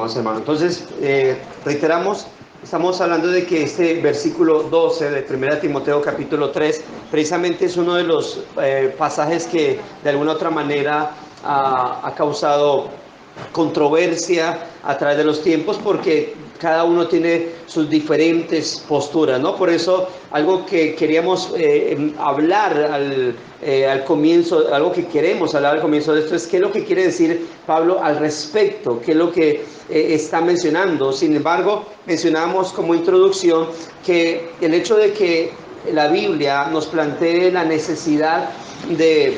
amados hermanos. Entonces, reiteramos, estamos hablando de que este versículo 12 de 1 Timoteo capítulo 3, precisamente es uno de los pasajes que de alguna otra manera ha causado controversia a través de los tiempos, porque cada uno tiene sus diferentes posturas, ¿no? Por eso algo que queríamos hablar al comienzo, algo que queremos hablar al comienzo de esto es qué es lo que quiere decir Pablo al respecto, qué es lo que está mencionando. Sin embargo, mencionamos como introducción que el hecho de que la Biblia nos plantee la necesidad de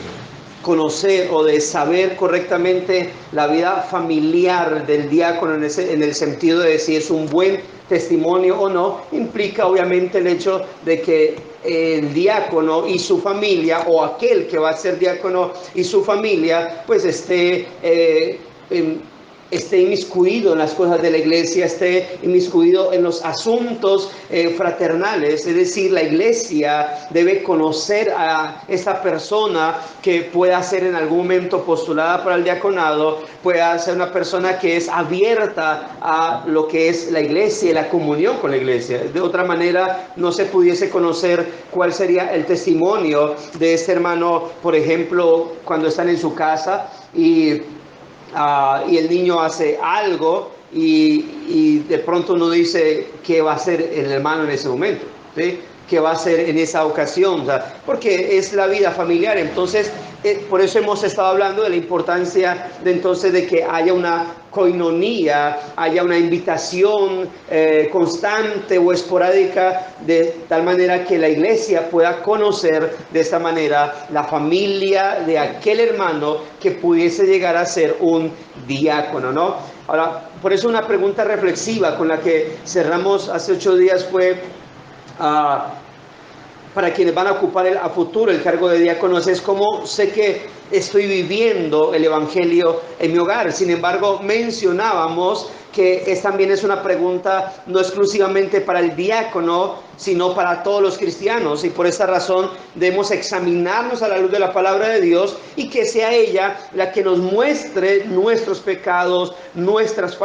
conocer o de saber correctamente la vida familiar del diácono en el sentido de si es un buen testimonio o no, implica obviamente el hecho de que el diácono y su familia, o aquel que va a ser diácono y su familia, pues esté inmiscuido en las cosas de la iglesia, esté inmiscuido en los asuntos fraternales. Es decir, la iglesia debe conocer a esta persona que pueda ser en algún momento postulada para el diaconado, pueda ser una persona que es abierta a lo que es la iglesia y la comunión con la iglesia. De otra manera, no se pudiese conocer cuál sería el testimonio de este hermano, por ejemplo, cuando están en su casa y el niño hace algo y de pronto uno dice qué va a hacer el hermano en ese momento, ¿sí? ¿Qué va a hacer en esa ocasión? O sea, porque es la vida familiar. Entonces, por eso hemos estado hablando de la importancia de que haya una coinonía, haya una invitación constante o esporádica, de tal manera que la iglesia pueda conocer de esta manera la familia de aquel hermano que pudiese llegar a ser un diácono, ¿no? Ahora, por eso una pregunta reflexiva con la que cerramos hace 8 días fue para quienes van a ocupar a futuro el cargo de diáconos, es cómo sé que estoy viviendo el evangelio en mi hogar. Sin embargo, mencionábamos que también es una pregunta no exclusivamente para el diácono, sino para todos los cristianos, y por esa razón debemos examinarnos a la luz de la palabra de Dios y que sea ella la que nos muestre nuestros pecados, nuestras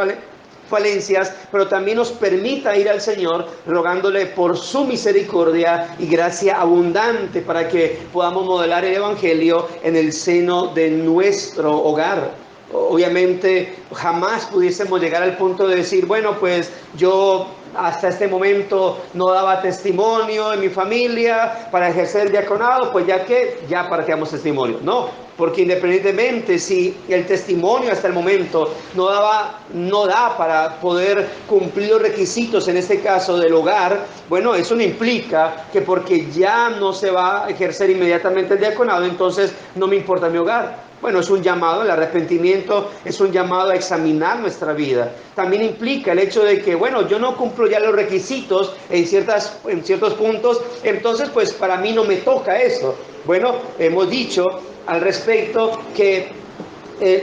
falencias, pero también nos permita ir al Señor rogándole por su misericordia y gracia abundante para que podamos modelar el evangelio en el seno de nuestro hogar. Obviamente jamás pudiésemos llegar al punto de decir, bueno, pues yo hasta este momento no daba testimonio en mi familia para ejercer el diaconado, pues ya para que damos testimonio. No, porque independientemente si el testimonio hasta el momento no da para poder cumplir los requisitos, en este caso del hogar, bueno, eso no implica que porque ya no se va a ejercer inmediatamente el diaconado, entonces no me importa mi hogar. Bueno, es un llamado, el arrepentimiento es un llamado a examinar nuestra vida. También implica el hecho de que, bueno, yo no cumplo ya los requisitos en ciertos puntos, entonces pues para mí no me toca eso. Bueno, hemos dicho al respecto que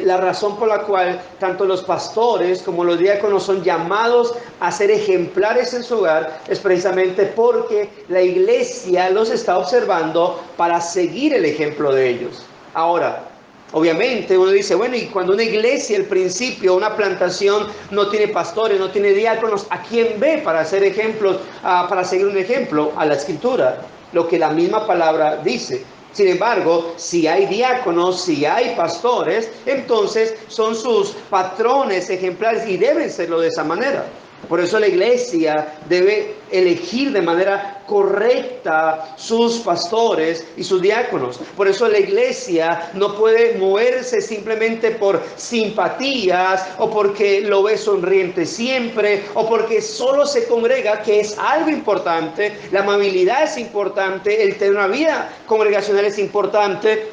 la razón por la cual tanto los pastores como los diáconos son llamados a ser ejemplares en su hogar es precisamente porque la iglesia los está observando para seguir el ejemplo de ellos. Ahora, obviamente uno dice, bueno, y cuando una iglesia, al principio, una plantación no tiene pastores, no tiene diáconos, ¿a quién ve para hacer ejemplos, para seguir un ejemplo? A la Escritura, lo que la misma palabra dice. Sin embargo, si hay diáconos, si hay pastores, entonces son sus patrones ejemplares y deben serlo de esa manera. Por eso la iglesia debe elegir de manera correcta sus pastores y sus diáconos. Por eso la iglesia no puede moverse simplemente por simpatías o porque lo ve sonriente siempre o porque solo se congrega, que es algo importante. La amabilidad es importante, el tener una vida congregacional es importante,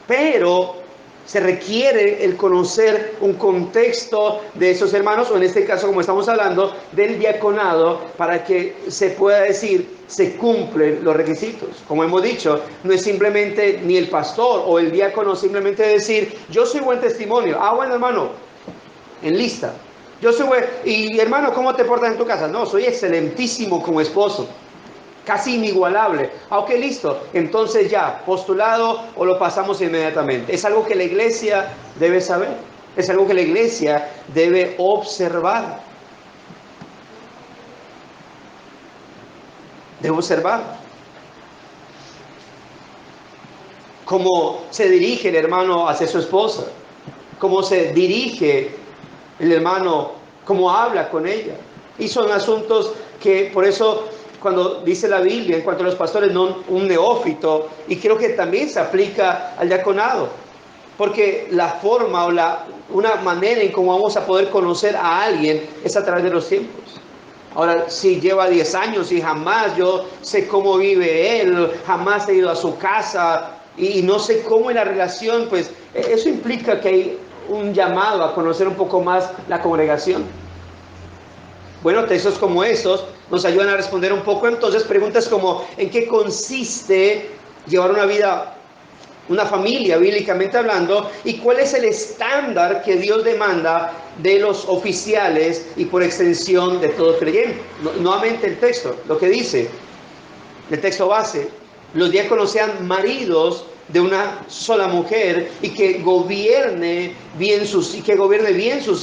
pero se requiere el conocer un contexto de esos hermanos, o en este caso, como estamos hablando, del diaconado, para que se pueda decir, se cumplen los requisitos. Como hemos dicho, no es simplemente ni el pastor o el diácono simplemente decir, yo soy buen testimonio. Bueno, hermano, en lista. Yo soy buen, y hermano, ¿cómo te portas en tu casa? No, soy excelentísimo como esposo. Casi inigualable. Ok, listo. Entonces ya, postulado o lo pasamos inmediatamente. Es algo que la iglesia debe saber. Es algo que la iglesia debe observar. Debe observar cómo se dirige el hermano hacia su esposa, cómo se dirige el hermano, cómo habla con ella. Y son asuntos que, por eso, cuando dice la Biblia en cuanto a los pastores, no un neófito, y creo que también se aplica al diaconado, porque la forma o una manera en cómo vamos a poder conocer a alguien es a través de los tiempos. Ahora, si lleva 10 años y jamás yo sé cómo vive él, jamás he ido a su casa y no sé cómo es la relación, pues eso implica que hay un llamado a conocer un poco más la congregación. Bueno, textos como estos nos ayudan a responder un poco entonces preguntas como ¿en qué consiste llevar una vida, una familia, bíblicamente hablando? ¿Y cuál es el estándar que Dios demanda de los oficiales y por extensión de todo creyente? Nuevamente el texto, lo que dice, el texto base: los diáconos sean maridos de una sola mujer y que gobierne bien sus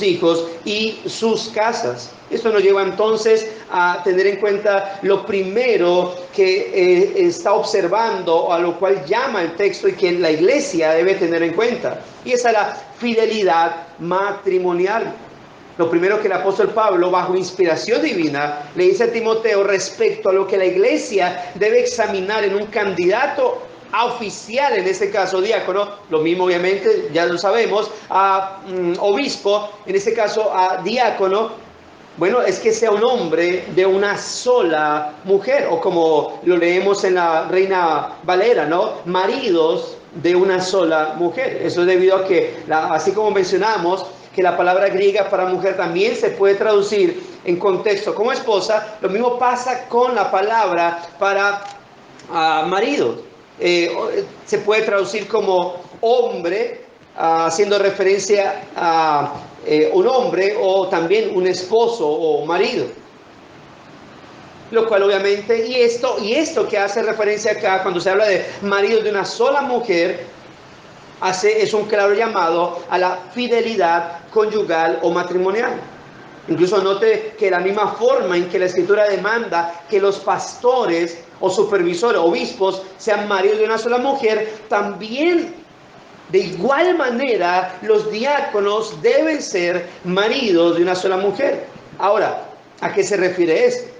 hijos y sus casas. Esto nos lleva entonces a tener en cuenta lo primero que está observando, o a lo cual llama el texto y que la iglesia debe tener en cuenta, y esa es la fidelidad matrimonial. Lo primero que el apóstol Pablo, bajo inspiración divina, le dice a Timoteo respecto a lo que la iglesia debe examinar en un candidato a oficial, en este caso diácono, lo mismo obviamente, ya lo sabemos, a obispo, en este caso a diácono, bueno, es que sea un hombre de una sola mujer, o como lo leemos en la Reina Valera, ¿no? Maridos de una sola mujer. Eso es debido a que, así como mencionamos, que la palabra griega para mujer también se puede traducir en contexto como esposa, lo mismo pasa con la palabra para marido. Se puede traducir como hombre, haciendo referencia a un hombre, o también un esposo o marido. Lo cual obviamente, y esto que hace referencia acá, cuando se habla de marido de una sola mujer, es un claro llamado a la fidelidad conyugal o matrimonial. Incluso note que la misma forma en que la Escritura demanda que los pastores o supervisores, obispos, sean maridos de una sola mujer, también de igual manera los diáconos deben ser maridos de una sola mujer. Ahora, ¿a qué se refiere esto?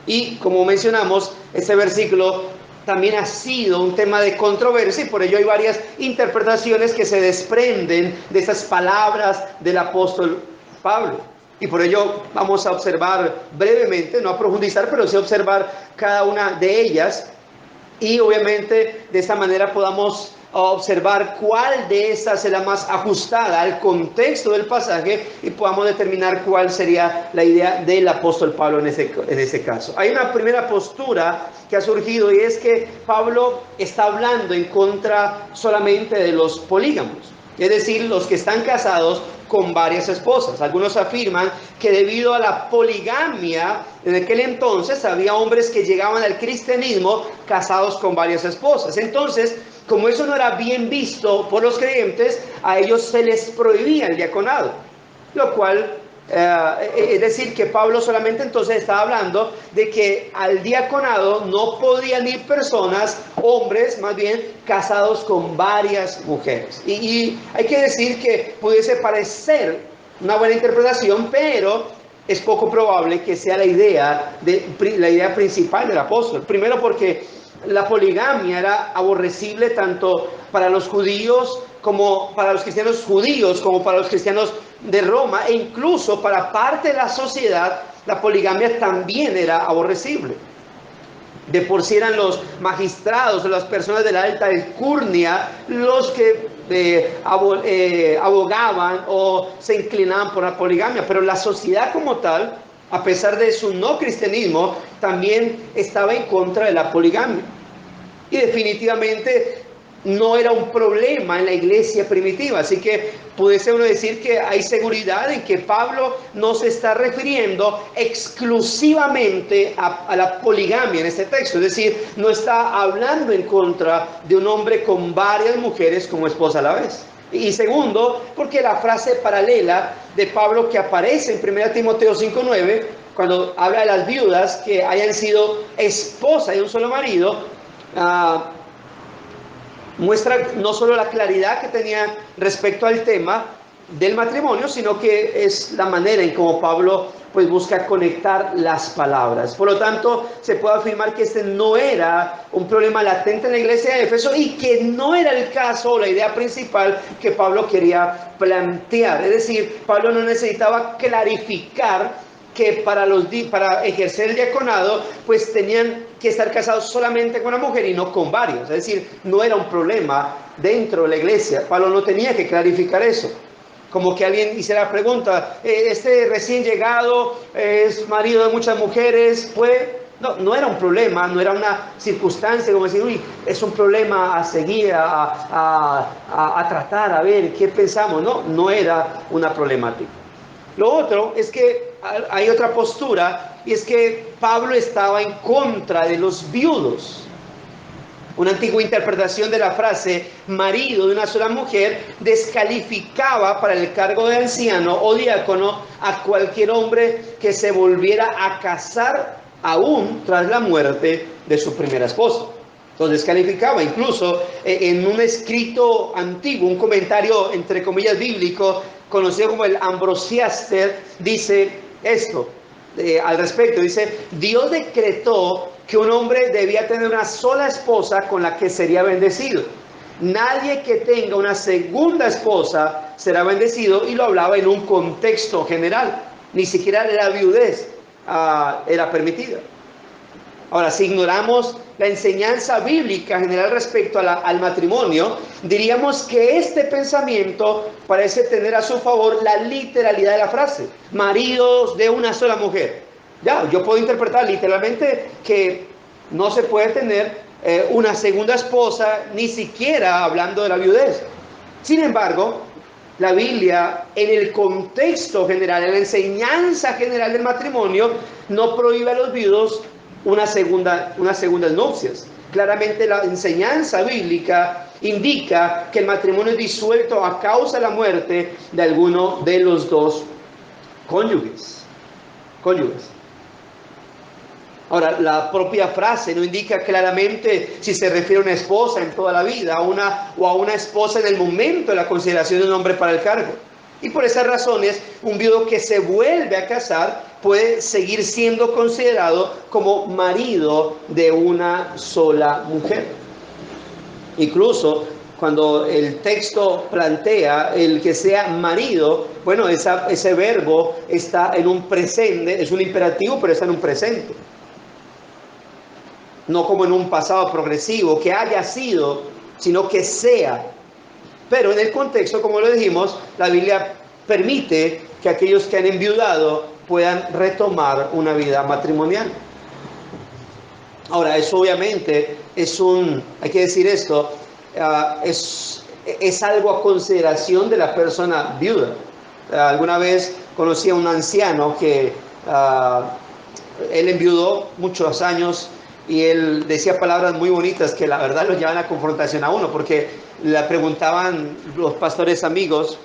Y como mencionamos, este versículo también ha sido un tema de controversia, y por ello hay varias interpretaciones que se desprenden de esas palabras del apóstol Pablo. Y por ello vamos a observar brevemente, no a profundizar, pero sí a observar cada una de ellas, y obviamente de esta manera podamos observar cuál de estas es la más ajustada al contexto del pasaje y podamos determinar cuál sería la idea del apóstol Pablo en ese caso. Hay una primera postura que ha surgido, y es que Pablo está hablando en contra solamente de los polígamos, es decir, los que están casados con varias esposas. Algunos afirman que debido a la poligamia en aquel entonces había hombres que llegaban al cristianismo casados con varias esposas. Entonces, como eso no era bien visto por los creyentes, a ellos se les prohibía el diaconado, lo cual es decir que Pablo solamente entonces estaba hablando de que al diaconado no podían ir personas, hombres más bien, casados con varias mujeres. Y hay que decir que pudiese parecer una buena interpretación, pero es poco probable que sea la idea principal del apóstol. Primero porque la poligamia era aborrecible tanto para los judíos como para los cristianos judíos, como para los cristianos de Roma, e incluso para parte de la sociedad la poligamia también era aborrecible. De por sí eran los magistrados, las personas de la alta alcurnia, los que abogaban o se inclinaban por la poligamia, pero la sociedad como tal, a pesar de su no cristianismo, también estaba en contra de la poligamia. Y definitivamente no era un problema en la iglesia primitiva. Así que pudiese uno decir que hay seguridad en que Pablo no se está refiriendo exclusivamente a la poligamia en este texto. Es decir, no está hablando en contra de un hombre con varias mujeres como esposa a la vez. Y segundo, porque la frase paralela de Pablo que aparece en 1 Timoteo 5:9, cuando habla de las viudas que hayan sido esposa de un solo marido, muestra no solo la claridad que tenía respecto al tema del matrimonio, sino que es la manera en cómo Pablo pues busca conectar las palabras. Por lo tanto, se puede afirmar que este no era un problema latente en la iglesia de Éfeso y que no era el caso o la idea principal que Pablo quería plantear. Es decir, Pablo no necesitaba clarificar que para ejercer el diaconado, pues tenían que estar casados solamente con una mujer y no con varios. Es decir, no era un problema dentro de la iglesia. Pablo no tenía que clarificar eso. Como que alguien hiciera la pregunta, este recién llegado es marido de muchas mujeres, no era un problema, no era una circunstancia como decir, uy, es un problema a seguir, a tratar, a ver qué pensamos. No era una problemática. Lo otro es que hay otra postura, y es que Pablo estaba en contra de los viudos. Una antigua interpretación de la frase marido de una sola mujer descalificaba para el cargo de anciano o diácono a cualquier hombre que se volviera a casar aún tras la muerte de su primera esposa. Entonces descalificaba. Incluso en un escrito antiguo, un comentario entre comillas bíblico conocido como el Ambrosiaster, dice esto al respecto. Dice: Dios decretó que un hombre debía tener una sola esposa con la que sería bendecido. Nadie que tenga una segunda esposa será bendecido, y lo hablaba en un contexto general. Ni siquiera la viudez era permitida. Ahora, si ignoramos la enseñanza bíblica general respecto al matrimonio, diríamos que este pensamiento parece tener a su favor la literalidad de la frase, maridos de una sola mujer. Ya, yo puedo interpretar literalmente que no se puede tener una segunda esposa, ni siquiera hablando de la viudez. Sin embargo, la Biblia, en el contexto general, en la enseñanza general del matrimonio, no prohíbe a los viudos unas segundas nupcias. Claramente la enseñanza bíblica indica que el matrimonio es disuelto a causa de la muerte de alguno de los dos cónyuges. Ahora, la propia frase no indica claramente si se refiere a una esposa en toda la vida, o a una esposa en el momento de la consideración de un hombre para el cargo. Y por esas razones, un viudo que se vuelve a casar puede seguir siendo considerado como marido de una sola mujer. Incluso cuando el texto plantea el que sea marido, bueno, ese verbo está en un presente, es un imperativo, pero está en un presente. No como en un pasado progresivo, que haya sido, sino que sea. Pero en el contexto, como lo dijimos, la Biblia permite que aquellos que han enviudado puedan retomar una vida matrimonial. Ahora, eso obviamente hay que decir esto, es algo a consideración de la persona viuda. Alguna vez conocí a un anciano que él enviudó muchos años, y él decía palabras muy bonitas que la verdad lo llevan a confrontación a uno, porque le preguntaban los pastores amigos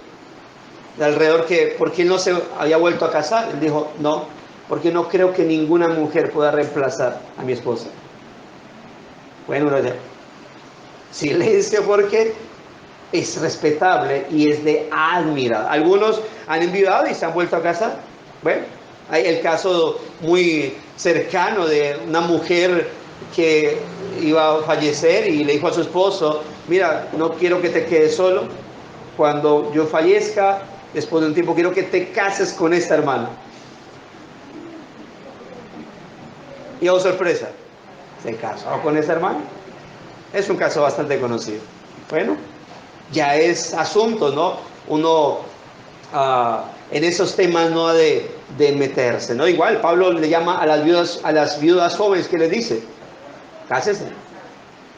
de alrededor que por qué no se había vuelto a casar. Él dijo: no, porque no creo que ninguna mujer pueda reemplazar a mi esposa. Bueno, silencio, porque es respetable y es de admirar. Algunos han enviudado y se han vuelto a casar. Bueno, hay el caso muy cercano de una mujer que iba a fallecer y le dijo a su esposo: mira, no quiero que te quedes solo. Cuando yo fallezca, después de un tiempo, quiero que te cases con esta hermana. Y oh sorpresa, se casó con esta hermana. Es un caso bastante conocido. Bueno, ya es asunto, ¿no? Uno en esos temas no ha de meterse, ¿no? Igual Pablo le llama a las viudas jóvenes, que les dice: cásense.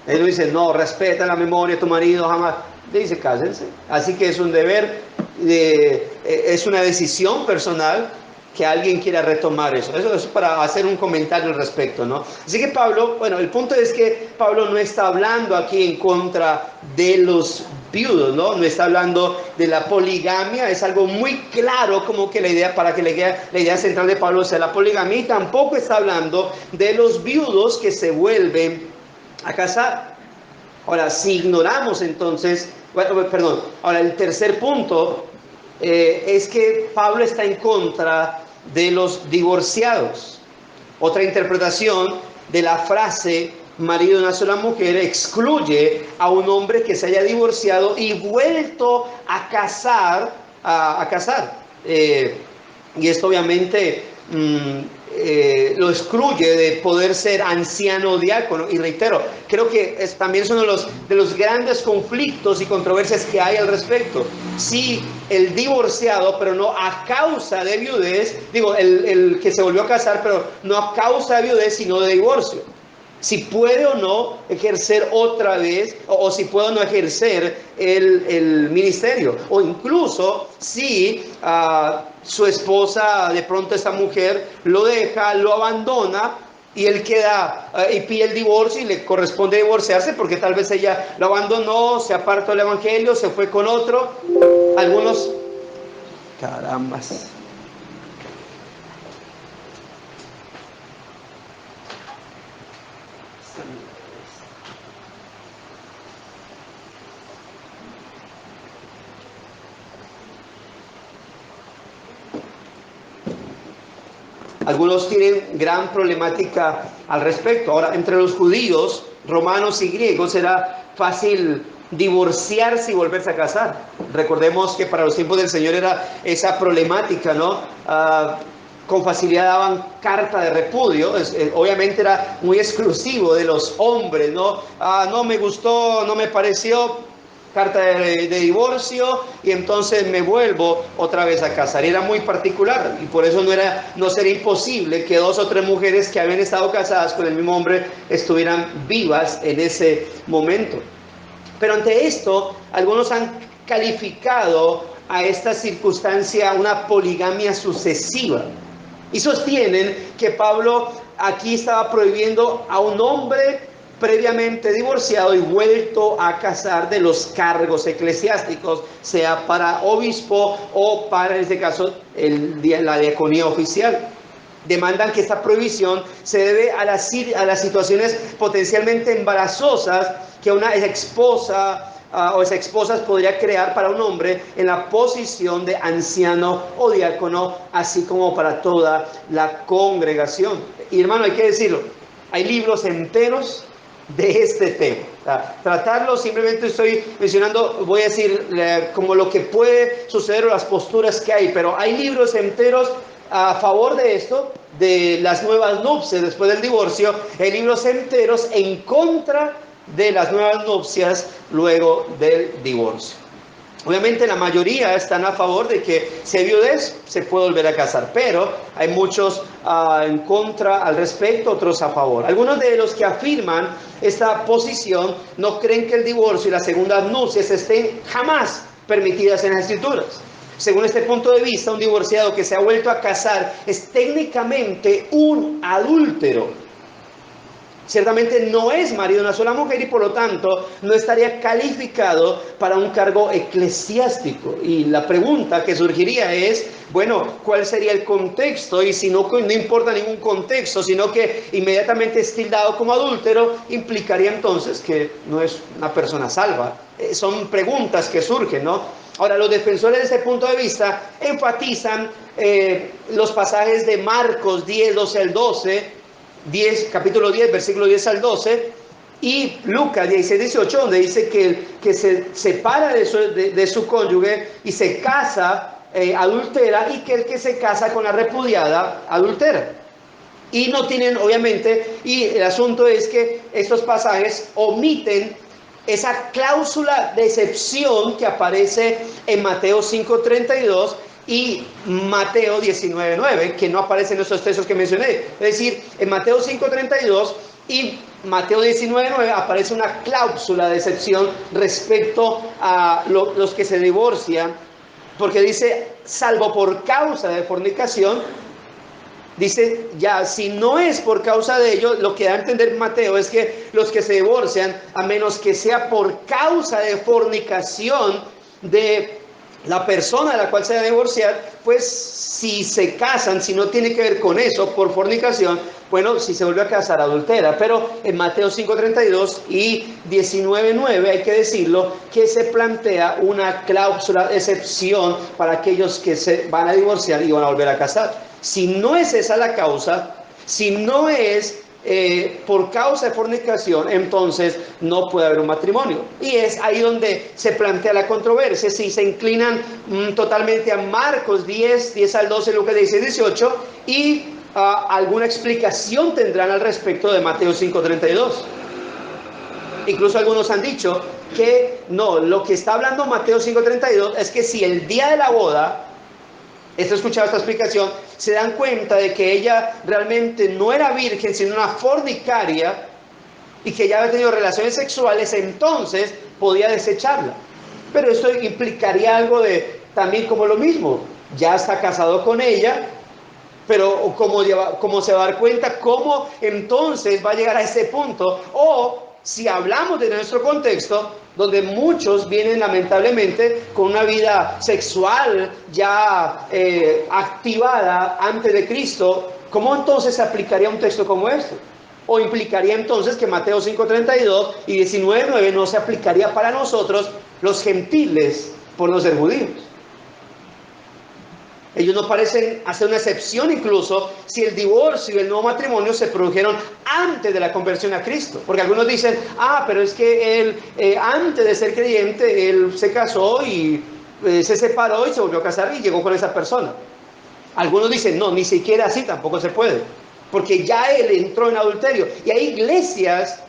Él no dice: no, respeta la memoria de tu marido, jamás. Le dice: cásense. Así que es un deber, es una decisión personal que alguien quiera retomar eso. Eso es para hacer un comentario al respecto, ¿no? Así que Pablo, bueno, el punto es que Pablo no está hablando aquí en contra de los viudos, ¿no? No está hablando de la poligamia, es algo muy claro como que la idea, para que la idea central de Pablo sea la poligamia, y tampoco está hablando de los viudos que se vuelven a casar. Ahora, si ignoramos entonces, bueno, perdón, ahora el tercer punto es que Pablo está en contra de los divorciados. Otra interpretación de la frase marido de una sola mujer excluye a un hombre que se haya divorciado y vuelto a casar, y esto obviamente lo excluye de poder ser anciano o diácono. Y reitero, creo que también es uno de los grandes conflictos y controversias que hay al respecto. Si el divorciado, pero no a causa de viudez, digo, el que se volvió a casar, pero no a causa de viudez, sino de divorcio, si puede o no ejercer otra vez, o si puede o no ejercer el ministerio, o incluso si su esposa, de pronto esta mujer lo deja, lo abandona, y él queda y pide el divorcio y le corresponde divorciarse porque tal vez ella lo abandonó, se apartó del evangelio, se fue con otro. Algunos, carambas. Algunos tienen gran problemática al respecto. Ahora, entre los judíos, romanos y griegos era fácil divorciarse y volverse a casar. Recordemos que para los tiempos del Señor era esa problemática, ¿no? Con facilidad daban carta de repudio. Obviamente era muy exclusivo de los hombres, ¿no? No me gustó, no me pareció, carta de divorcio, y entonces me vuelvo otra vez a casar. Y era muy particular, y por eso no sería imposible que 2 o 3 mujeres que habían estado casadas con el mismo hombre estuvieran vivas en ese momento. Pero ante esto, algunos han calificado a esta circunstancia una poligamia sucesiva, y sostienen que Pablo aquí estaba prohibiendo a un hombre previamente divorciado y vuelto a casar de los cargos eclesiásticos, sea para obispo o para, en este caso, la diaconía oficial. Demandan que esta prohibición se debe a las situaciones potencialmente embarazosas que una esposa o esa esposa podría crear para un hombre en la posición de anciano o diácono, así como para toda la congregación. Y hermano, hay que decirlo, hay libros enteros de este tema. Tratarlo, simplemente estoy mencionando, voy a decir como lo que puede suceder o las posturas que hay, pero hay libros enteros a favor de esto, de las nuevas nupcias después del divorcio, hay libros enteros en contra de las nuevas nupcias luego del divorcio. Obviamente la mayoría están a favor de que si hay viudez se puede volver a casar, pero hay muchos en contra al respecto, otros a favor. Algunos de los que afirman esta posición no creen que el divorcio y las segundas nupcias estén jamás permitidas en las Escrituras. Según este punto de vista, un divorciado que se ha vuelto a casar es técnicamente un adúltero. Ciertamente no es marido de una sola mujer y por lo tanto no estaría calificado para un cargo eclesiástico. Y la pregunta que surgiría es, bueno, ¿cuál sería el contexto? Y si no importa ningún contexto, sino que inmediatamente es tildado como adúltero, implicaría entonces que no es una persona salva. Son preguntas que surgen, ¿no? Ahora, los defensores de este punto de vista enfatizan los pasajes de Marcos 10, 12 al 12, capítulo 10, versículo 10 al 12, y Lucas 16, 18, donde dice que se separa de su cónyuge y se casa, adultera, y que el que se casa con la repudiada adultera. Y no tienen, obviamente, y el asunto es que estos pasajes omiten esa cláusula de excepción que aparece en Mateo 5:32 y Mateo 19:9, que no aparecen en estos textos que mencioné. Es decir, en Mateo 5:32 y Mateo 19:9 aparece una cláusula de excepción respecto a los que se divorcian, porque dice, salvo por causa de fornicación, Dice, ya, si no es por causa de ello, lo que da a entender Mateo es que los que se divorcian, a menos que sea por causa de fornicación de la persona de la cual se va a divorciar, pues si se casan, si no tiene que ver con eso, por fornicación, bueno, si se vuelve a casar, adultera. Pero en Mateo 5:32 y 19:9 hay que decirlo, que se plantea una cláusula de excepción para aquellos que se van a divorciar y van a volver a casar. Si no es esa la causa, si no es por causa de fornicación, entonces no puede haber un matrimonio. Y es ahí donde se plantea la controversia. Si se inclinan totalmente a Marcos 10 al 12, Lucas 16, 18, y alguna explicación tendrán al respecto de Mateo 5:32. Incluso algunos han dicho que no, lo que está hablando Mateo 5:32 es que si el día de la boda, escuchado esta explicación, se dan cuenta de que ella realmente no era virgen, sino una fornicaria, y que ya había tenido relaciones sexuales, entonces podía desecharla. Pero esto implicaría algo de, también como lo mismo, ya está casado con ella, pero como se va a dar cuenta, ¿cómo entonces va a llegar a ese punto? O si hablamos de nuestro contexto, donde muchos vienen lamentablemente con una vida sexual ya activada antes de Cristo, ¿cómo entonces se aplicaría un texto como este? O implicaría entonces que Mateo 5:32 y 19:9 no se aplicaría para nosotros los gentiles por no ser judíos. Ellos no parecen hacer una excepción incluso si el divorcio y el nuevo matrimonio se produjeron antes de la conversión a Cristo. Porque algunos dicen, pero es que él antes de ser creyente, él se casó y se separó y se volvió a casar y llegó con esa persona. Algunos dicen, no, ni siquiera así tampoco se puede. Porque ya él entró en adulterio. Y hay iglesias,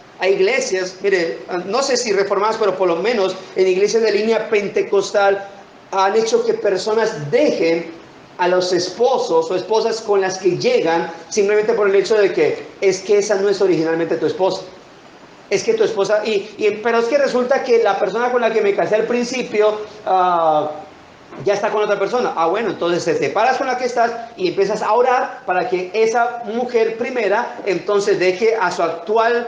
mire, no sé si reformadas, pero por lo menos en iglesias de línea pentecostal han hecho que personas dejen a los esposos o esposas con las que llegan simplemente por el hecho de que es que esa no es originalmente tu esposa. Es que tu esposa, pero es que resulta que la persona con la que me casé al principio ya está con otra persona. Bueno, entonces te separas con la que estás y empiezas a orar para que esa mujer primera entonces deje a su actual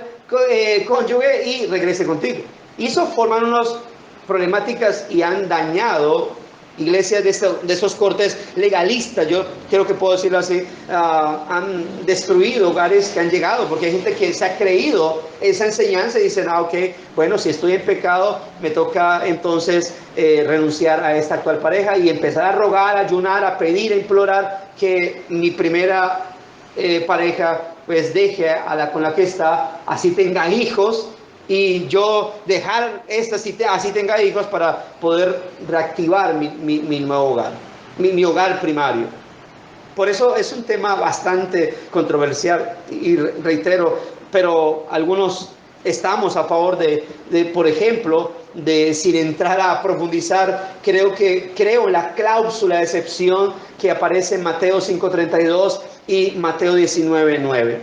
cónyuge y regrese contigo. Y eso forman unas problemáticas y han dañado iglesias de esos cortes legalistas, yo creo que puedo decirlo así, han destruido hogares que han llegado, porque hay gente que se ha creído esa enseñanza y dicen, ok, bueno, si estoy en pecado, me toca entonces renunciar a esta actual pareja y empezar a rogar, a ayunar, a pedir, a implorar que mi primera pareja pues deje a la con la que está, así tenga hijos, y yo dejar así tenga hijos para poder reactivar mi nuevo hogar, mi hogar primario. Por eso es un tema bastante controversial y reitero, pero algunos estamos a favor de por ejemplo, sin entrar a profundizar, creo en la cláusula de excepción que aparece en Mateo 5:32 y Mateo 19:9,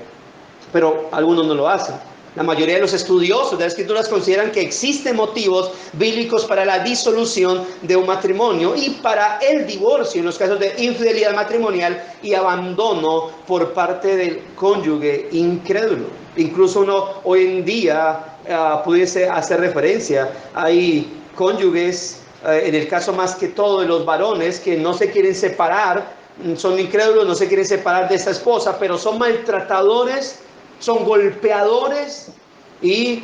pero algunos no lo hacen. La mayoría de los estudiosos de las Escrituras consideran que existen motivos bíblicos para la disolución de un matrimonio y para el divorcio en los casos de infidelidad matrimonial y abandono por parte del cónyuge incrédulo. Incluso uno hoy en día pudiese hacer referencia, hay cónyuges, en el caso más que todo de los varones, que no se quieren separar, son incrédulos, no se quieren separar de esta esposa, pero son maltratadores, son golpeadores, y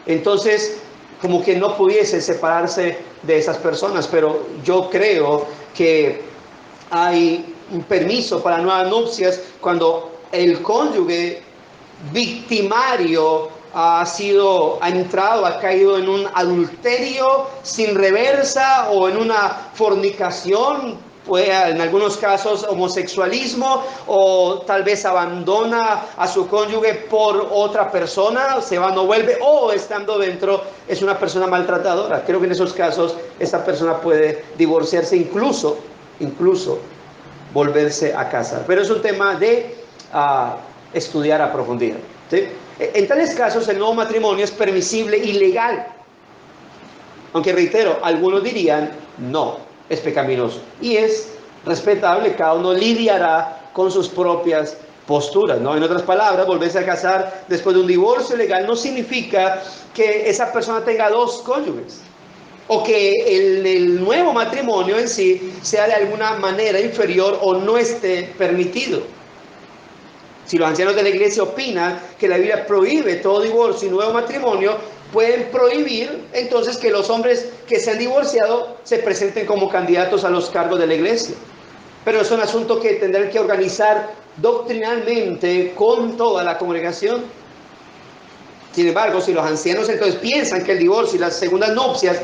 entonces como que no pudiese separarse de esas personas. Pero yo creo que hay un permiso para nuevas nupcias cuando el cónyuge victimario ha caído en un adulterio sin reversa o en una fornicación, en algunos casos homosexualismo, o tal vez abandona a su cónyuge por otra persona, se va, no vuelve, o estando dentro es una persona maltratadora. Creo que en esos casos esta persona puede divorciarse, incluso volverse a casar. Pero es un tema de estudiar a profundidad, ¿sí? En tales casos el nuevo matrimonio es permisible y legal, aunque reitero, algunos dirían no, es pecaminoso, y es respetable, cada uno lidiará con sus propias posturas, ¿no? En otras palabras, volverse a casar después de un divorcio legal no significa que esa persona tenga dos cónyuges, o que el nuevo matrimonio en sí sea de alguna manera inferior o no esté permitido. Si los ancianos de la iglesia opinan que la Biblia prohíbe todo divorcio y nuevo matrimonio, pueden prohibir entonces que los hombres que se han divorciado se presenten como candidatos a los cargos de la iglesia. Pero es un asunto que tendrán que organizar doctrinalmente con toda la congregación. Sin embargo, si los ancianos entonces piensan que el divorcio y las segundas nupcias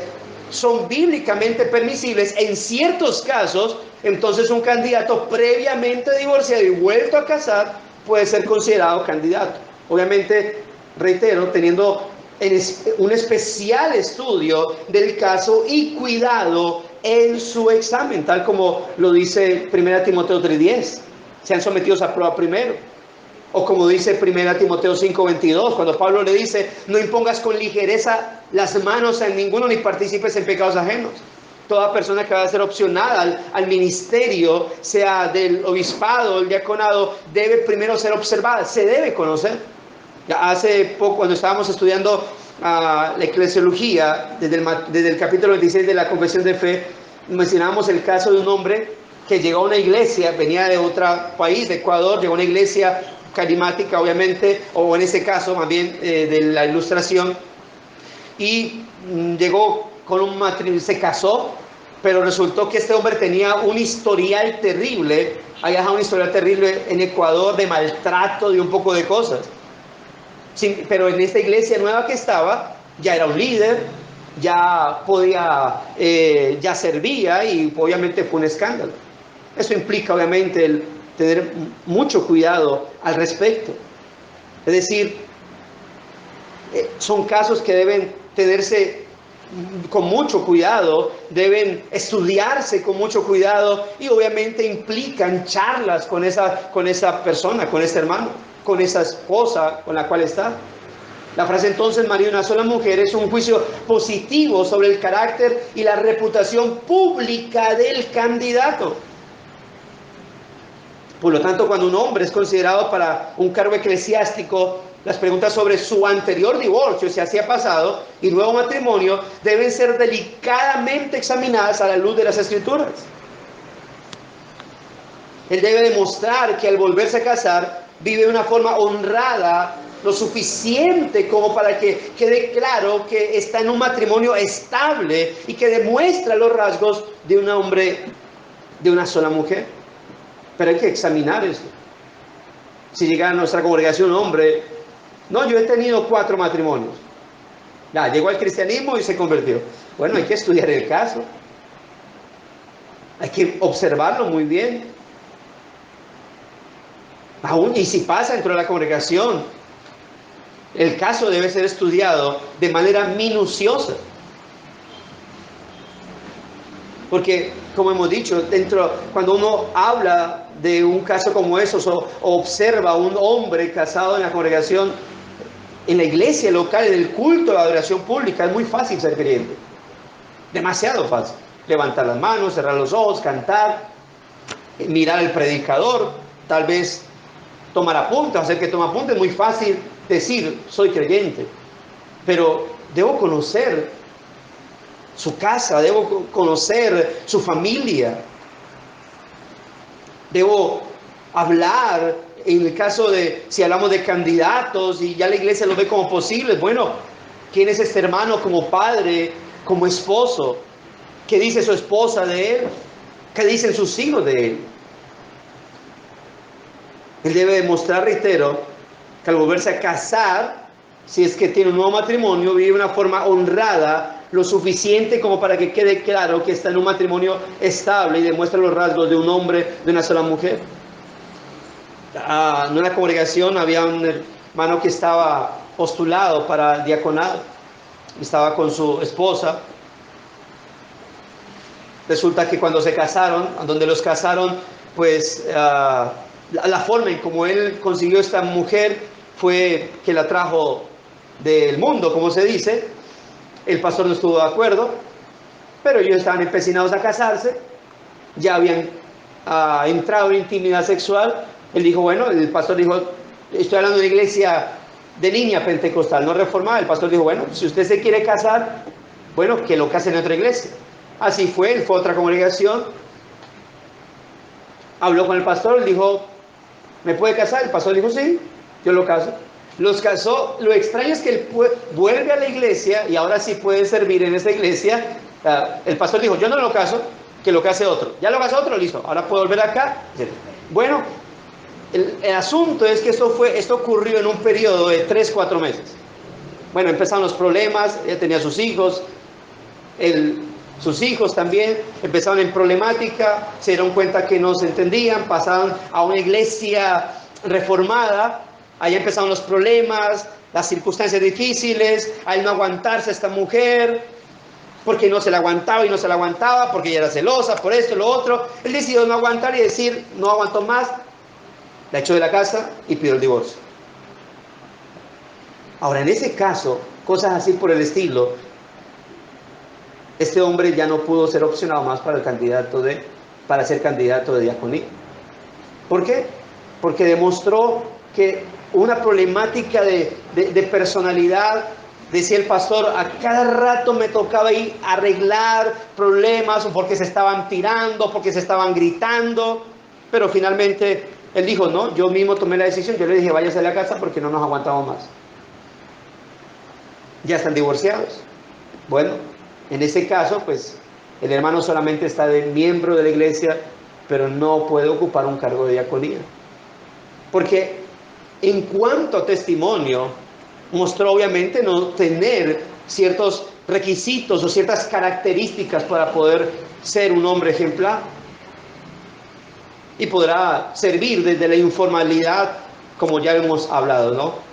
son bíblicamente permisibles en ciertos casos, entonces un candidato previamente divorciado y vuelto a casar puede ser considerado candidato. Obviamente, reitero, teniendo un especial estudio del caso y cuidado en su examen, tal como lo dice 1 Timoteo 3:10. Sean sometidos a prueba primero. O como dice 1 Timoteo 5:22, cuando Pablo le dice, no impongas con ligereza las manos en ninguno ni participes en pecados ajenos. Toda persona que va a ser opcionada al ministerio, sea del obispado o el diaconado, debe primero ser observada, se debe conocer. Ya hace poco, cuando estábamos estudiando la eclesiología, desde el capítulo 26 de la Confesión de Fe, mencionábamos el caso de un hombre que llegó a una iglesia, venía de otro país, de Ecuador, llegó a una iglesia carismática, obviamente, o en ese caso, más bien, de la Ilustración, y llegó con un matrimonio, se casó, pero resultó que este hombre tenía un historial terrible, había dejado un historial terrible en Ecuador de maltrato, de un poco de cosas. Pero en esta iglesia nueva que estaba, ya era un líder, ya podía, ya servía, y obviamente fue un escándalo. Eso implica obviamente el tener mucho cuidado al respecto. Es decir, son casos que deben tenerse con mucho cuidado, deben estudiarse con mucho cuidado, y obviamente implican charlas con esa persona, con ese hermano, con esa esposa con la cual está. La frase entonces, marido de una sola mujer, es un juicio positivo sobre el carácter y la reputación pública del candidato. Por lo tanto, cuando un hombre es considerado para un cargo eclesiástico, las preguntas sobre su anterior divorcio, si así ha pasado, y nuevo matrimonio, deben ser delicadamente examinadas a la luz de las Escrituras. Él debe demostrar que al volverse a casar, vive de una forma honrada, lo suficiente como para que quede claro que está en un matrimonio estable y que demuestra los rasgos de un hombre de una sola mujer. Pero hay que examinar eso. Si llega a nuestra congregación un hombre, no, yo he tenido 4 matrimonios. Ya, llegó al cristianismo y se convirtió. Bueno, hay que estudiar el caso. Hay que observarlo muy bien. Aún, y si pasa dentro de la congregación, el caso debe ser estudiado de manera minuciosa. Porque, como hemos dicho, cuando uno habla de un caso como esos, o observa a un hombre casado en la congregación, en la iglesia local, en el culto de la adoración pública, es muy fácil ser creyente. Demasiado fácil. Levantar las manos, cerrar los ojos, cantar, mirar al predicador, tal vez tomar apuntes, hacer que tome apuntes. Es muy fácil decir, soy creyente. Pero debo conocer su casa, debo conocer su familia. Debo hablar, en el caso de, si hablamos de candidatos y ya la iglesia lo ve como posibles, bueno, ¿quién es este hermano como padre, como esposo? ¿Qué dice su esposa de él? ¿Qué dicen sus hijos de él? Él debe demostrar, reitero, que al volverse a casar, si es que tiene un nuevo matrimonio, vive de una forma honrada, lo suficiente como para que quede claro que está en un matrimonio estable y demuestra los rasgos de un hombre de una sola mujer. En una congregación había un hermano que estaba postulado para el diaconado, estaba con su esposa. Resulta que cuando se casaron, donde los casaron, pues la forma en como él consiguió esta mujer fue que la trajo del mundo, como se dice. El pastor no estuvo de acuerdo, pero ellos estaban empecinados a casarse, ya habían entrado en intimidad sexual, él dijo, bueno, el pastor dijo, estoy hablando de una iglesia de línea pentecostal, no reformada. El pastor dijo, bueno, si usted se quiere casar, bueno, que lo case en otra iglesia. Así fue, él fue a otra congregación, habló con el pastor, él dijo, ¿me puede casar? El pastor dijo, sí, yo lo caso. Los casó. Lo extraño es que él vuelve a la iglesia y ahora sí puede servir en esa iglesia. El pastor dijo, yo no lo caso, que lo case otro. Ya lo casó otro, listo, ahora puedo volver acá. Bueno, el asunto es que esto ocurrió en un periodo de 3-4 meses. Bueno, empezaron los problemas, ella tenía sus hijos, sus hijos también empezaron en problemática, se dieron cuenta que no se entendían, pasaron a una iglesia reformada, allá empezaron los problemas, las circunstancias difíciles, al no aguantarse a esta mujer, porque no se la aguantaba y no se la aguantaba, porque ella era celosa, por esto y lo otro. Él decidió no aguantar y decir, no aguantó más, la echó de la casa y pidió el divorcio. Ahora, en ese caso, cosas así por el estilo, este hombre ya no pudo ser opcionado más para ser candidato de diaconía. ¿Por qué? Porque demostró que una problemática de personalidad, decía el pastor, a cada rato me tocaba ir a arreglar problemas, o porque se estaban tirando, porque se estaban gritando, pero finalmente él dijo, no, yo mismo tomé la decisión, yo le dije, váyase a la casa porque no nos aguantamos más. Ya están divorciados. Bueno, en ese caso, pues, el hermano solamente está de miembro de la iglesia, pero no puede ocupar un cargo de diaconía. Porque en cuanto a testimonio, mostró obviamente no tener ciertos requisitos o ciertas características para poder ser un hombre ejemplar. Y podrá servir desde la informalidad, como ya hemos hablado, ¿no?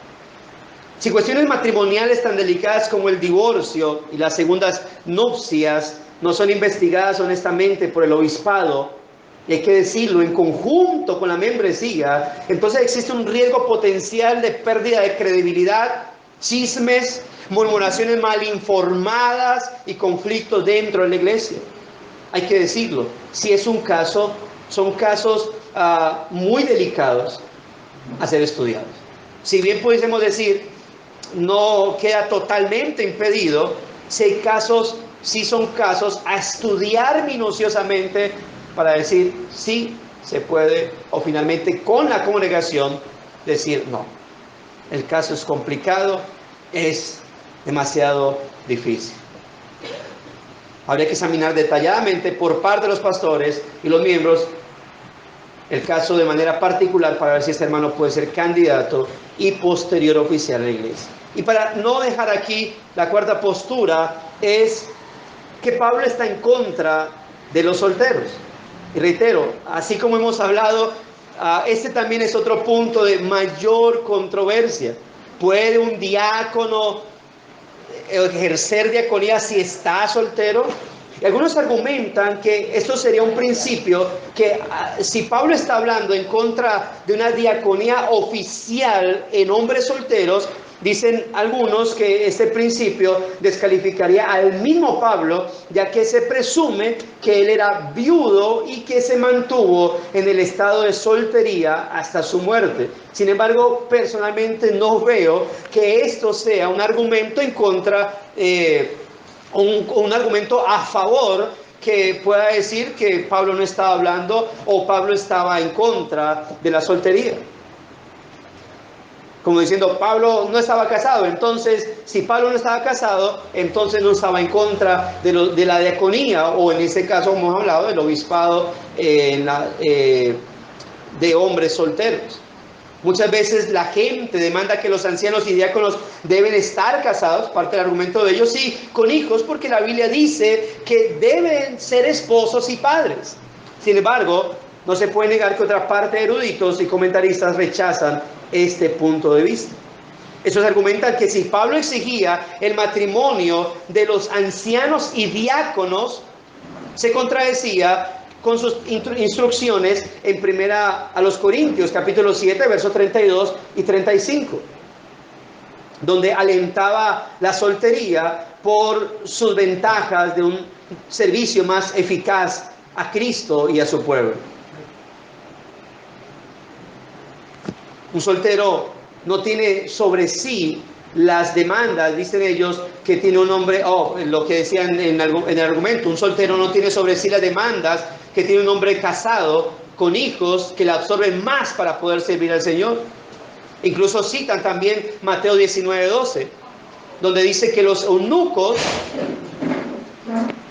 Si cuestiones matrimoniales tan delicadas como el divorcio y las segundas nupcias no son investigadas honestamente por el obispado, y hay que decirlo, en conjunto con la membresía, entonces existe un riesgo potencial de pérdida de credibilidad, chismes, murmuraciones mal informadas y conflictos dentro de la iglesia. Hay que decirlo, si es un caso, son casos muy delicados a ser estudiados. Si bien pudiésemos decir, no queda totalmente impedido, si hay casos, sí son casos a estudiar minuciosamente para decir sí se puede, o finalmente con la congregación decir no. El caso es complicado, es demasiado difícil. Habría que examinar detalladamente por parte de los pastores y los miembros el caso de manera particular para ver si este hermano puede ser candidato y posterior oficial en la iglesia. Y para no dejar aquí la cuarta postura es que Pablo está en contra de los solteros. Y reitero, así como hemos hablado, este también es otro punto de mayor controversia. ¿Puede un diácono ejercer diaconía si está soltero? Y algunos argumentan que esto sería un principio que si Pablo está hablando en contra de una diaconía oficial en hombres solteros, dicen algunos que este principio descalificaría al mismo Pablo, ya que se presume que él era viudo y que se mantuvo en el estado de soltería hasta su muerte. Sin embargo, personalmente no veo que esto sea un argumento en contra, un argumento a favor que pueda decir que Pablo no estaba hablando o Pablo estaba en contra de la soltería. Como diciendo, Pablo no estaba casado, entonces si Pablo no estaba casado, entonces no estaba en contra de la diaconía, o en ese caso hemos hablado del obispado de hombres solteros. Muchas veces la gente demanda que los ancianos y diáconos deben estar casados, parte del argumento de ellos, sí, con hijos, porque la Biblia dice que deben ser esposos y padres. Sin embargo, no se puede negar que otra parte de eruditos y comentaristas rechazan este punto de vista. Ellos argumentan que si Pablo exigía el matrimonio de los ancianos y diáconos, se contradecía con sus instrucciones en primera a los Corintios, capítulo 7, versos 32 y 35, donde alentaba la soltería por sus ventajas de un servicio más eficaz a Cristo y a su pueblo. Un soltero no tiene sobre sí las demandas, dicen ellos, que tiene un hombre, lo que decían en el argumento, un soltero no tiene sobre sí las demandas que tiene un hombre casado con hijos que le absorben más para poder servir al Señor. Incluso citan también Mateo 19:12, donde dice que los eunucos,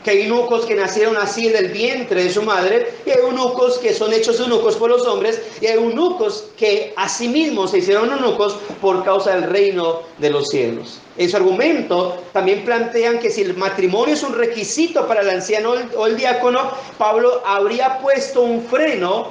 que hay eunucos que nacieron así del vientre de su madre, y hay eunucos que son hechos eunucos por los hombres, y hay eunucos que asimismo se hicieron eunucos por causa del reino de los cielos. En su argumento también plantean que si el matrimonio es un requisito para el anciano o el diácono, Pablo habría puesto un freno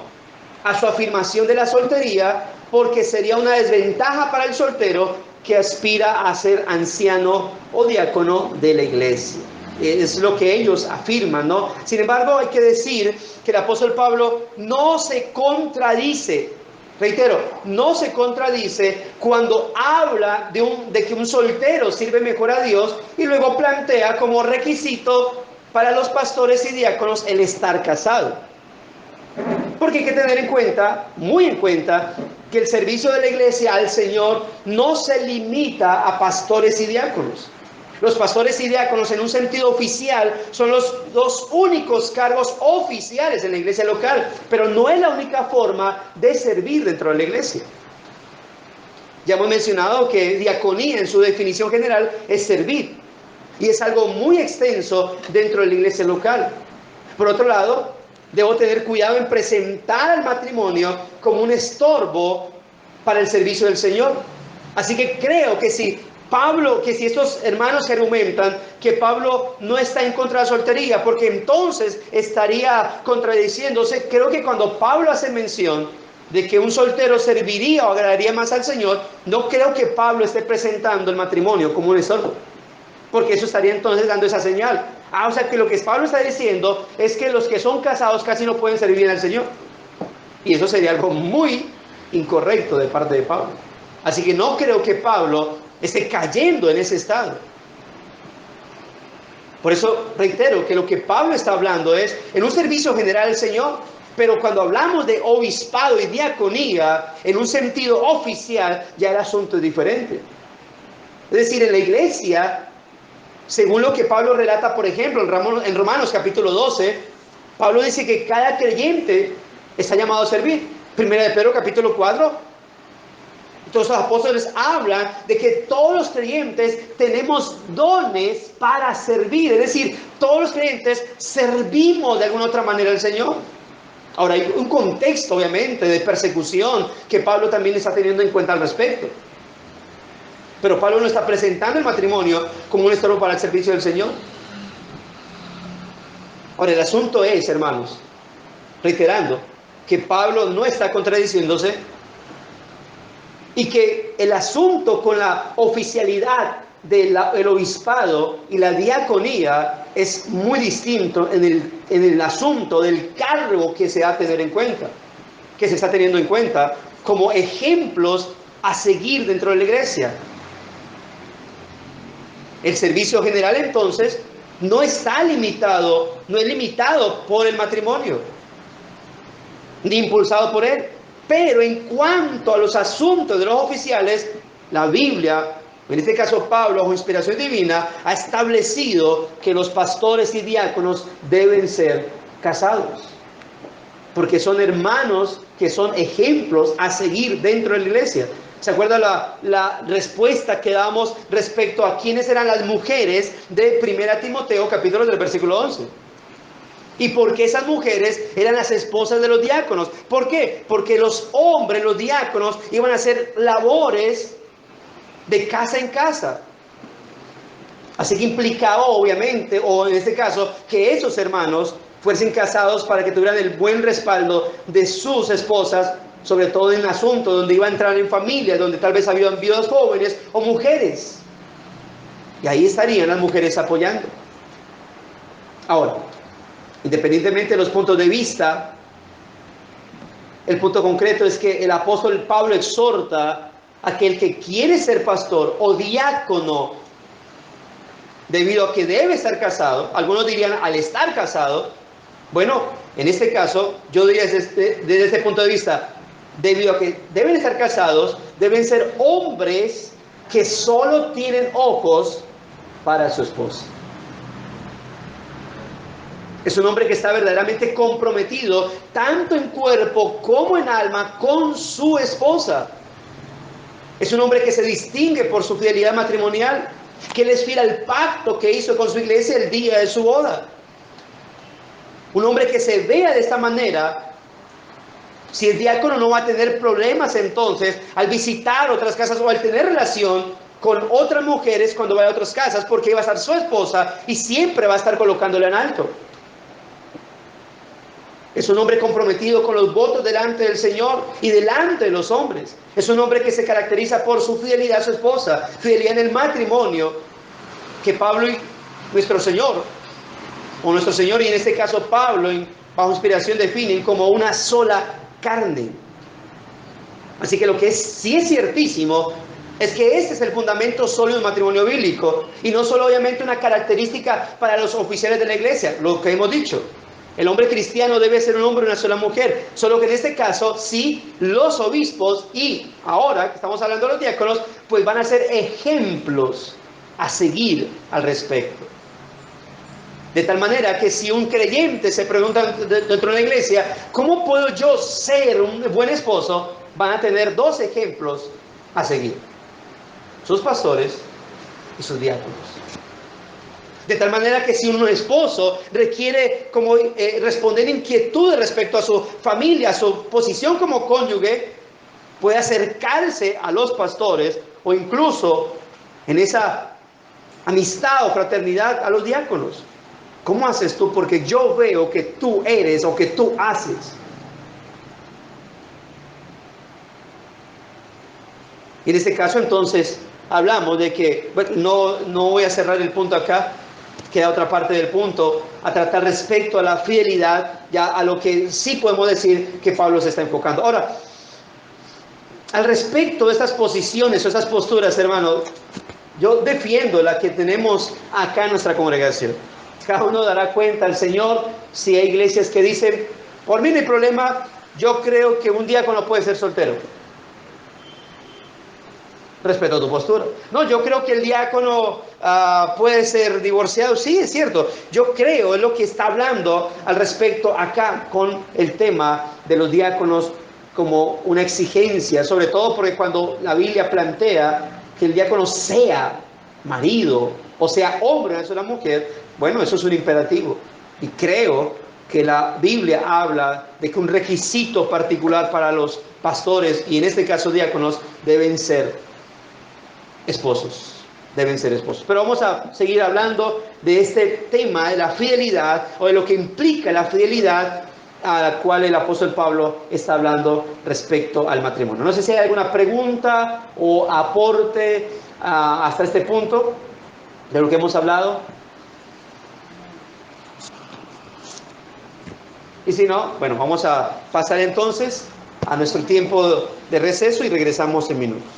a su afirmación de la soltería, porque sería una desventaja para el soltero que aspira a ser anciano o diácono de la iglesia. Es lo que ellos afirman, ¿no? Sin embargo, hay que decir que el apóstol Pablo no se contradice, reitero, no se contradice cuando habla de que un soltero sirve mejor a Dios y luego plantea como requisito para los pastores y diáconos el estar casado. Porque hay que tener en cuenta, muy en cuenta, que el servicio de la iglesia al Señor no se limita a pastores y diáconos. Los pastores y diáconos en un sentido oficial son los dos únicos cargos oficiales en la iglesia local, pero no es la única forma de servir dentro de la iglesia. Ya hemos mencionado que diaconía en su definición general es servir, y es algo muy extenso dentro de la iglesia local. Por otro lado, debo tener cuidado en presentar al matrimonio como un estorbo para el servicio del Señor. Así que creo que si estos hermanos que argumentan que Pablo no está en contra de la soltería, porque entonces estaría contradiciéndose, creo que cuando Pablo hace mención de que un soltero serviría o agradaría más al Señor, no creo que Pablo esté presentando el matrimonio como un estorbo, porque eso estaría entonces dando esa señal. O sea que lo que Pablo está diciendo es que los que son casados casi no pueden servir bien al Señor, y eso sería algo muy incorrecto de parte de Pablo. Así que no creo que Pablo esté cayendo en ese estado. Por eso reitero que lo que Pablo está hablando es en un servicio general al Señor, pero cuando hablamos de obispado y diaconía en un sentido oficial, ya el asunto es diferente. Es decir, en la iglesia, según lo que Pablo relata, por ejemplo, en Romanos capítulo 12, Pablo dice que cada creyente está llamado a servir. Primera de Pedro capítulo 4, entonces los apóstoles hablan de que todos los creyentes tenemos dones para servir. Es decir, todos los creyentes servimos de alguna otra manera al Señor. Ahora hay un contexto obviamente de persecución que Pablo también está teniendo en cuenta al respecto. Pero Pablo no está presentando el matrimonio como un estorbo para el servicio del Señor. Ahora el asunto es, hermanos, reiterando, que Pablo no está contradiciéndose y que el asunto con la oficialidad del obispado y la diaconía es muy distinto en el asunto del cargo que se va a tener en cuenta, que se está teniendo en cuenta como ejemplos a seguir dentro de la iglesia. El servicio general entonces no es limitado por el matrimonio, ni impulsado por él. Pero en cuanto a los asuntos de los oficiales, la Biblia, en este caso Pablo, bajo inspiración divina, ha establecido que los pastores y diáconos deben ser casados, porque son hermanos que son ejemplos a seguir dentro de la iglesia. ¿Se acuerda la respuesta que damos respecto a quiénes eran las mujeres de 1 Timoteo, capítulo 3, versículo 11? Y porque esas mujeres eran las esposas de los diáconos. ¿Por qué? Porque los hombres, los diáconos, iban a hacer labores de casa en casa. Así que implicaba obviamente, o en este caso, que esos hermanos fuesen casados para que tuvieran el buen respaldo de sus esposas, sobre todo en asuntos donde iba a entrar en familias, donde tal vez habían viudas jóvenes o mujeres. Y ahí estarían las mujeres apoyando. Ahora, independientemente de los puntos de vista, el punto concreto es que el apóstol Pablo exhorta a aquel que quiere ser pastor o diácono, debido a que debe estar casado. Algunos dirían al estar casado. Bueno, en este caso, yo diría desde este punto de vista, debido a que deben estar casados, deben ser hombres que solo tienen ojos para su esposa. Es un hombre que está verdaderamente comprometido, tanto en cuerpo como en alma, con su esposa. Es un hombre que se distingue por su fidelidad matrimonial, que él es fiel al pacto que hizo con su iglesia el día de su boda. Un hombre que se vea de esta manera, si el diácono no va a tener problemas entonces al visitar otras casas o al tener relación con otras mujeres cuando vaya a otras casas, porque va a estar su esposa y siempre va a estar colocándola en alto. Es un hombre comprometido con los votos delante del Señor y delante de los hombres. Es un hombre que se caracteriza por su fidelidad a su esposa, fidelidad en el matrimonio, que Pablo y nuestro Señor, o nuestro Señor y en este caso Pablo, bajo inspiración definen como una sola carne. Así que lo que sí es ciertísimo es que este es el fundamento sólido del matrimonio bíblico y no solo obviamente una característica para los oficiales de la iglesia, lo que hemos dicho. El hombre cristiano debe ser un hombre y una sola mujer, solo que en este caso sí los obispos y ahora que estamos hablando de los diáconos, pues van a ser ejemplos a seguir al respecto. De tal manera que si un creyente se pregunta dentro de la iglesia, ¿cómo puedo yo ser un buen esposo? Van a tener dos ejemplos a seguir: sus pastores y sus diáconos. De tal manera que si un esposo requiere responder inquietudes respecto a su familia, a su posición como cónyuge, puede acercarse a los pastores o incluso en esa amistad o fraternidad a los diáconos. ¿Cómo haces tú? Porque yo veo que tú eres o que tú haces. Y en este caso entonces hablamos de que, bueno, no voy a cerrar el punto acá, queda otra parte del punto a tratar respecto a la fidelidad, ya a lo que sí podemos decir que Pablo se está enfocando. Ahora, al respecto de estas posiciones o estas posturas, hermano, yo defiendo la que tenemos acá en nuestra congregación. Cada uno dará cuenta al Señor si hay iglesias que dicen, por mí no hay problema, yo creo que un diácono puede ser soltero. Respeto tu postura. No, yo creo que el diácono puede ser divorciado. Sí, es cierto. Yo creo, es lo que está hablando al respecto acá con el tema de los diáconos como una exigencia, sobre todo porque cuando la Biblia plantea que el diácono sea marido, o sea hombre, eso es la mujer, bueno, eso es un imperativo. Y creo que la Biblia habla de que un requisito particular para los pastores, y en este caso diáconos, deben ser esposos. Deben ser esposos. Pero vamos a seguir hablando de este tema de la fidelidad, o de lo que implica la fidelidad a la cual el apóstol Pablo está hablando respecto al matrimonio. No sé si hay alguna pregunta o aporte hasta este punto de lo que hemos hablado. Y si no, bueno, vamos a pasar entonces a nuestro tiempo de receso y regresamos en minutos.